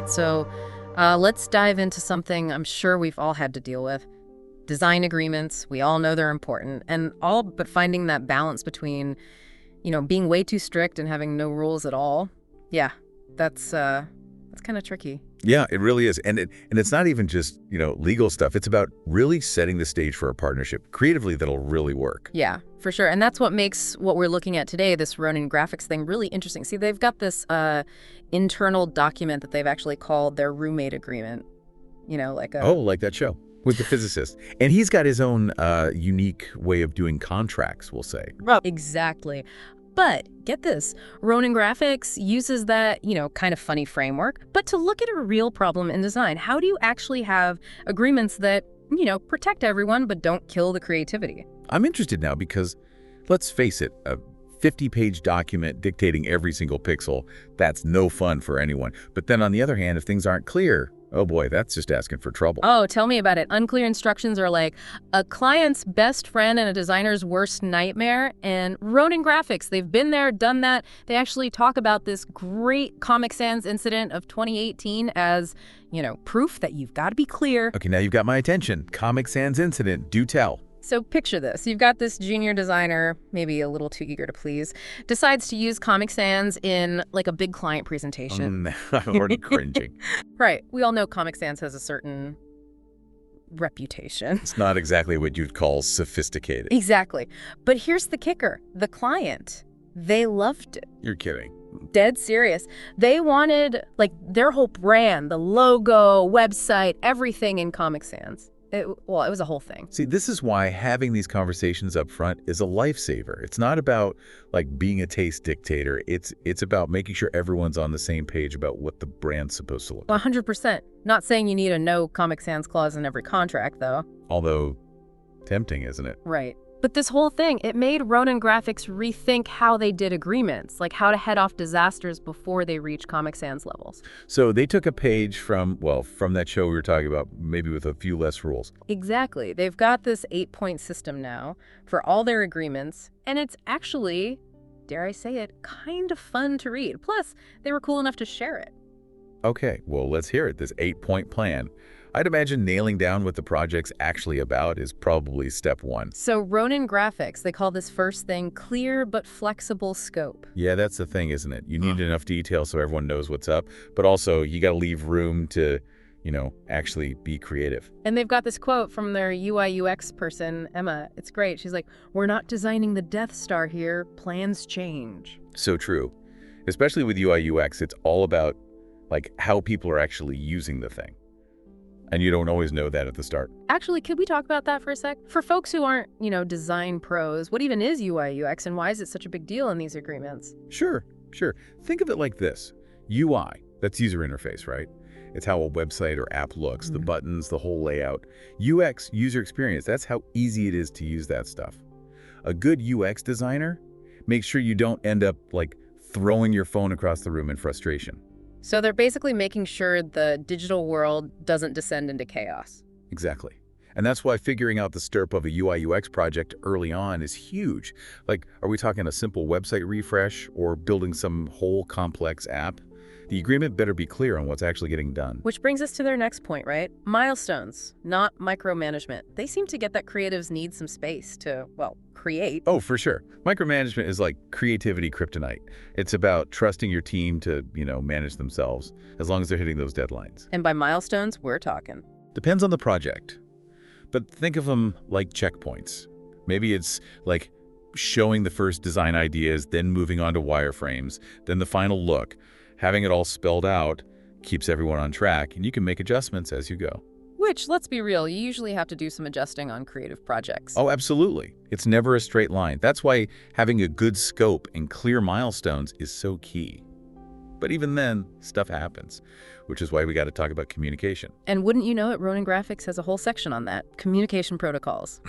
right, so let's dive into something I'm sure we've all had to deal with. Design agreements. We all know they're important, and all but finding that balance between, being way too strict and having no rules at all. Yeah, that's kind of tricky. Yeah, it really is. And it's not even just, legal stuff. It's about really setting the stage for a partnership creatively that'll really work. Yeah, for sure. And that's what makes what we're looking at today, this Ronin graphics thing, really interesting. See, they've got this internal document that they've actually called their roommate agreement. Like a... Oh, like that show with the physicist. And he's got his own unique way of doing contracts, we'll say. Exactly. But get this, Ronin Graphics uses that, kind of funny framework, but to look at a real problem in design. How do you actually have agreements that, protect everyone but don't kill the creativity? I'm interested now because, let's face it, a 50-page document dictating every single pixel, that's no fun for anyone. But then on the other hand, if things aren't clear, oh boy, that's just asking for trouble. Oh, tell me about it. Unclear instructions are like a client's best friend and a designer's worst nightmare. And Ronin Graphics, they've been there, done that. They actually talk about this great Comic Sans incident of 2018 as, proof that you've got to be clear. Okay, now you've got my attention. Comic Sans incident, do tell. So picture this. You've got this junior designer, maybe a little too eager to please, decides to use Comic Sans in like a big client presentation. I'm already cringing. Right. We all know Comic Sans has a certain reputation. It's not exactly what you'd call sophisticated. Exactly. But here's the kicker. The client, they loved it. You're kidding. Dead serious. They wanted like their whole brand, the logo, website, everything in Comic Sans. It was a whole thing. See, this is why having these conversations up front is a lifesaver. It's not about like being a taste dictator. It's about making sure everyone's on the same page about what the brand's supposed to look like. 100%. Not saying you need a no Comic Sans clause in every contract, though. Although tempting, isn't it? Right. But this whole thing, it made Ronin Graphics rethink how they did agreements, like how to head off disasters before they reach Comic Sans levels. So they took a page from that show we were talking about, maybe with a few less rules. Exactly. They've got this 8-point system now for all their agreements, and it's actually, dare I say it, kind of fun to read. Plus, they were cool enough to share it. Okay, well, let's hear it, this 8-point plan. I'd imagine nailing down what the project's actually about is probably step one. So Ronin Graphics, they call this first thing clear but flexible scope. Yeah, that's the thing, isn't it? You need enough detail so everyone knows what's up, but also you got to leave room to, actually be creative. And they've got this quote from their UI UX person, Emma. It's great. She's like, "We're not designing the Death Star here. Plans change." So true. Especially with UI UX, it's all about like how people are actually using the thing. And you don't always know that at the start. Actually, could we talk about that for a sec? For folks who aren't, design pros, what even is UI UX and why is it such a big deal in these agreements? Sure. Think of it like this. UI, that's user interface, right? It's how a website or app looks, the buttons, the whole layout. UX, user experience, that's how easy it is to use that stuff. A good UX designer makes sure you don't end up like throwing your phone across the room in frustration. So they're basically making sure the digital world doesn't descend into chaos. Exactly. And that's why figuring out the STRP of a UI UX project early on is huge. Like, are we talking a simple website refresh or building some whole complex app? The agreement better be clear on what's actually getting done. Which brings us to their next point, right? Milestones, not micromanagement. They seem to get that creatives need some space to, create. Oh, for sure. Micromanagement is like creativity kryptonite. It's about trusting your team to, manage themselves, as long as they're hitting those deadlines. And by milestones, we're talking. Depends on the project. But think of them like checkpoints. Maybe it's like showing the first design ideas, then moving on to wireframes, then the final look. Having it all spelled out keeps everyone on track, and you can make adjustments as you go. Which, let's be real, you usually have to do some adjusting on creative projects. Oh, absolutely. It's never a straight line. That's why having a good scope and clear milestones is so key. But even then, stuff happens, which is why we got to talk about communication. And wouldn't you know it, Ronin Graphics has a whole section on that. Communication protocols.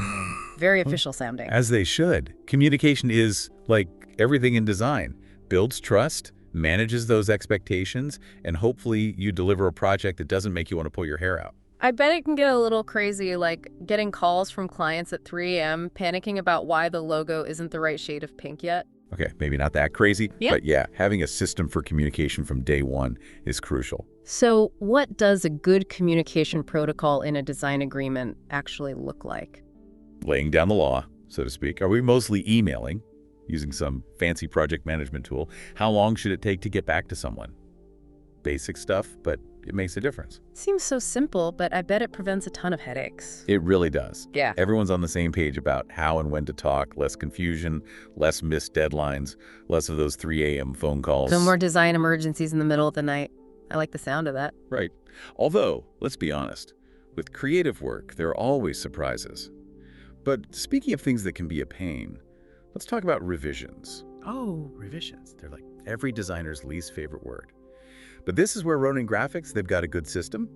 Very official sounding. As they should. Communication is, like everything in design, builds trust, manages those expectations, and hopefully you deliver a project that doesn't make you want to pull your hair out. I bet it can get a little crazy, like getting calls from clients at 3 a.m. panicking about why the logo isn't the right shade of pink yet. Okay, maybe not that crazy, Yeah. but yeah, having a system for communication from day one is crucial. So what does a good communication protocol in a design agreement actually look like? Laying down the law, so to speak. Are we mostly emailing, using some fancy project management tool? How long should it take to get back to someone? Basic stuff, but it makes a difference. Seems so simple, but I bet it prevents a ton of headaches. It really does. Yeah. Everyone's on the same page about how and when to talk, less confusion, less missed deadlines, less of those 3 a.m. phone calls. No more design emergencies in the middle of the night. I like the sound of that. Right. Although, let's be honest, with creative work, there are always surprises. But speaking of things that can be a pain, let's talk about revisions. Oh, revisions. They're like every designer's least favorite word. But this is where Ronin Graphics, they've got a good system.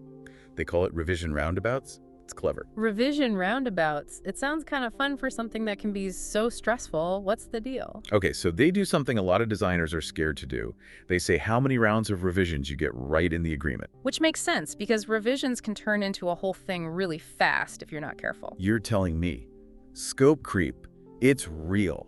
They call it revision roundabouts. It's clever. Revision roundabouts. It sounds kind of fun for something that can be so stressful. What's the deal? Okay, so they do something a lot of designers are scared to do. They say how many rounds of revisions you get right in the agreement. Which makes sense, because revisions can turn into a whole thing really fast if you're not careful. You're telling me. Scope creep, it's real.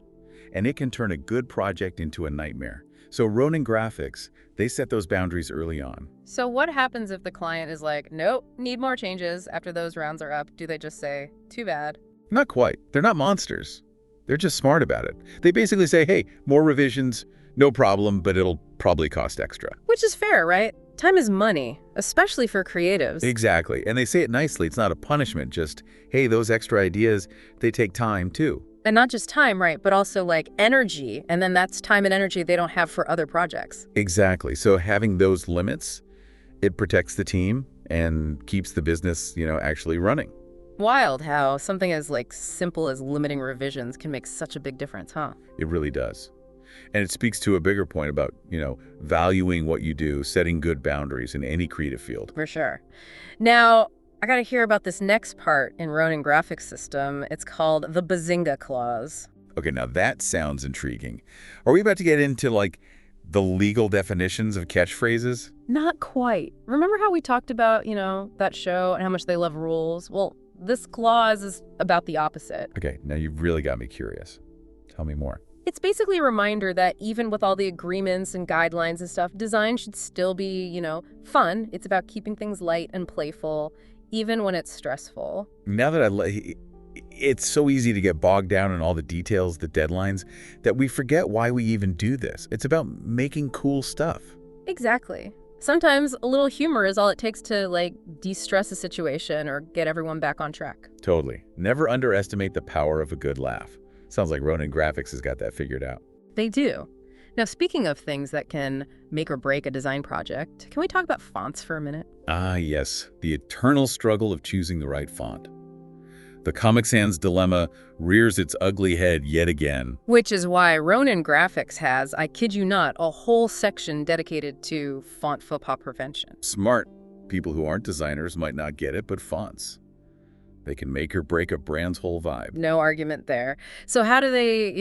And it can turn a good project into a nightmare. So Ronin Graphics, they set those boundaries early on. So what happens if the client is like, nope, need more changes after those rounds are up? Do they just say, too bad? Not quite. They're not monsters. They're just smart about it. They basically say, hey, more revisions, no problem, but it'll probably cost extra. Which is fair, right? Time is money, especially for creatives. Exactly. And they say it nicely. It's not a punishment, just, hey, those extra ideas, they take time too. And not just time, right, but also like energy. And then that's time and energy they don't have for other projects. Exactly. So having those limits, it protects the team and keeps the business, actually running. Wild how something as like simple as limiting revisions can make such a big difference, huh? It really does. And it speaks to a bigger point about, valuing what you do, setting good boundaries in any creative field. For sure. Now, I got to hear about this next part in Ronin Graphics System. It's called the Bazinga Clause. Okay, now that sounds intriguing. Are we about to get into, like, the legal definitions of catchphrases? Not quite. Remember how we talked about, that show and how much they love rules? Well, this clause is about the opposite. Okay, now you've really got me curious. Tell me more. It's basically a reminder that even with all the agreements and guidelines and stuff, design should still be, fun. It's about keeping things light and playful, even when it's stressful. Now that it's so easy to get bogged down in all the details, the deadlines, that we forget why we even do this. It's about making cool stuff. Exactly. Sometimes a little humor is all it takes to, de-stress a situation or get everyone back on track. Totally. Never underestimate the power of a good laugh. Sounds like Ronin Graphics has got that figured out. They do. Now, speaking of things that can make or break a design project, can we talk about fonts for a minute? Ah, yes. The eternal struggle of choosing the right font. The Comic Sans dilemma rears its ugly head yet again. Which is why Ronin Graphics has, I kid you not, a whole section dedicated to font faux pas prevention. Smart. People who aren't designers might not get it, but fonts. They can make or break a brand's whole vibe. No argument there. So how do they,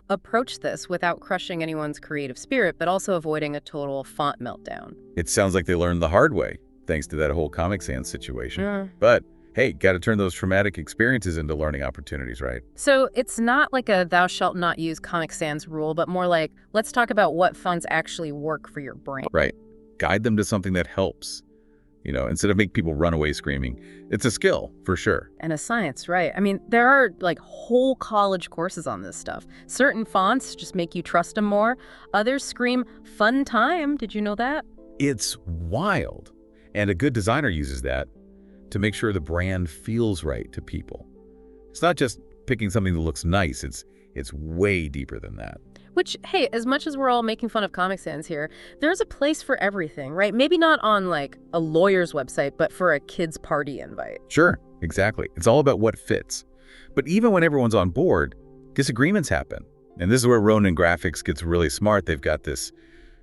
approach this without crushing anyone's creative spirit, but also avoiding a total font meltdown? It sounds like they learned the hard way, thanks to that whole Comic Sans situation. Mm. But hey, got to turn those traumatic experiences into learning opportunities, right? So it's not like a thou shalt not use Comic Sans rule, but more like, let's talk about what fonts actually work for your brand. Right. Guide them to something that helps. Instead of make people run away screaming. It's a skill, for sure. And a science, right? I mean, there are whole college courses on this stuff. Certain fonts just make you trust them more. Others scream, fun time. Did you know that? It's wild. And a good designer uses that to make sure the brand feels right to people. It's not just picking something that looks nice. It's way deeper than that. Which, hey, as much as we're all making fun of Comic Sans here, there's a place for everything, right? Maybe not on, a lawyer's website, but for a kid's party invite. Sure, exactly. It's all about what fits. But even when everyone's on board, disagreements happen. And this is where Ronin Graphics gets really smart. They've got this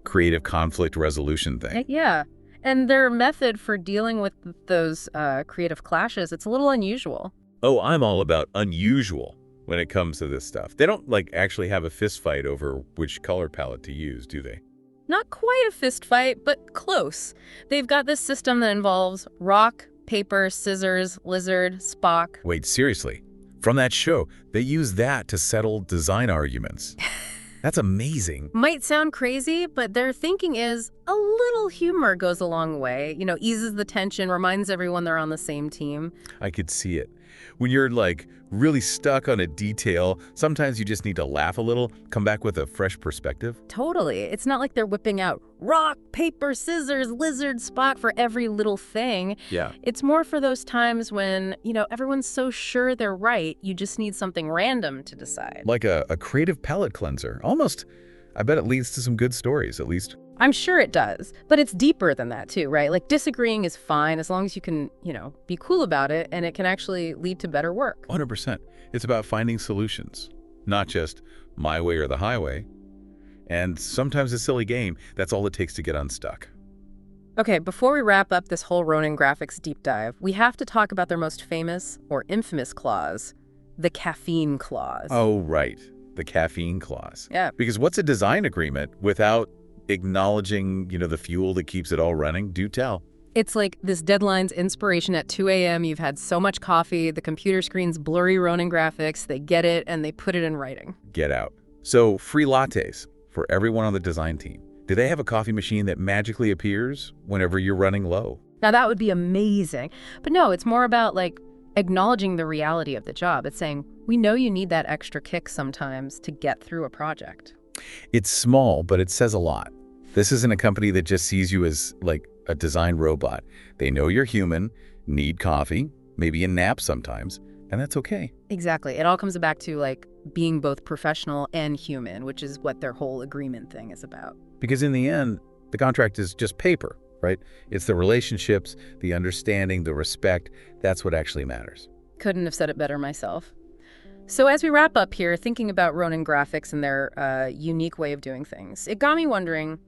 creative conflict resolution thing. Yeah. And their method for dealing with those creative clashes, it's a little unusual. Oh, I'm all about unusual when it comes to this stuff. They don't, actually have a fist fight over which color palette to use, do they? Not quite a fist fight, but close. They've got this system that involves rock, paper, scissors, lizard, Spock. Wait, seriously? From that show, they use that to settle design arguments. That's amazing. Might sound crazy, but their thinking is a little humor goes a long way. Eases the tension, reminds everyone they're on the same team. I could see it. When you're like really stuck on a detail, sometimes you just need to laugh a little, come back with a fresh perspective. Totally. It's not like they're whipping out rock, paper, scissors, lizard, Spock for every little thing. Yeah. It's more for those times when, everyone's so sure they're right, you just need something random to decide. Like a creative palate cleanser. Almost, I bet it leads to some good stories, at least. I'm sure it does, but it's deeper than that too, right? Like disagreeing is fine as long as you can, be cool about it, and it can actually lead to better work. 100%. It's about finding solutions, not just my way or the highway. And sometimes a silly game, that's all it takes to get unstuck. Okay, before we wrap up this whole Ronin graphics deep dive, we have to talk about their most famous or infamous clause, the caffeine clause. Oh, right. The caffeine clause. Yeah. Because what's a design agreement without acknowledging, the fuel that keeps it all running? Do tell. It's like this deadline's inspiration at 2 a.m. You've had so much coffee, the computer screen's blurry Ronin graphics, they get it and they put it in writing. Get out. So, free lattes for everyone on the design team. Do they have a coffee machine that magically appears whenever you're running low? Now that would be amazing. But no, it's more about acknowledging the reality of the job. It's saying, we know you need that extra kick sometimes to get through a project. It's small, but it says a lot. This isn't a company that just sees you as like a design robot. They know you're human, need coffee, maybe a nap sometimes, and that's okay. Exactly. It all comes back to being both professional and human, which is what their whole agreement thing is about. Because in the end, the contract is just paper, right? It's the relationships, the understanding, the respect. That's what actually matters. Couldn't have said it better myself. So as we wrap up here, thinking about Ronin graphics and their unique way of doing things, it got me wondering,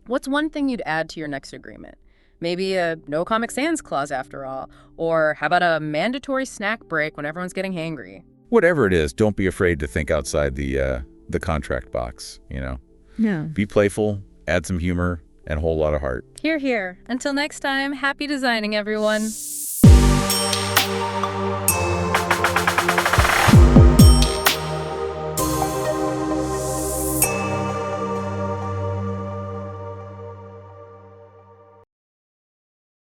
what's one thing you'd add to your next agreement? Maybe a no Comic Sans clause after all, or how about a mandatory snack break when everyone's getting hangry? Whatever it is, don't be afraid to think outside the contract box, Yeah. Be playful, add some humor, and a whole lot of heart. Hear, hear. Until next time, happy designing, everyone.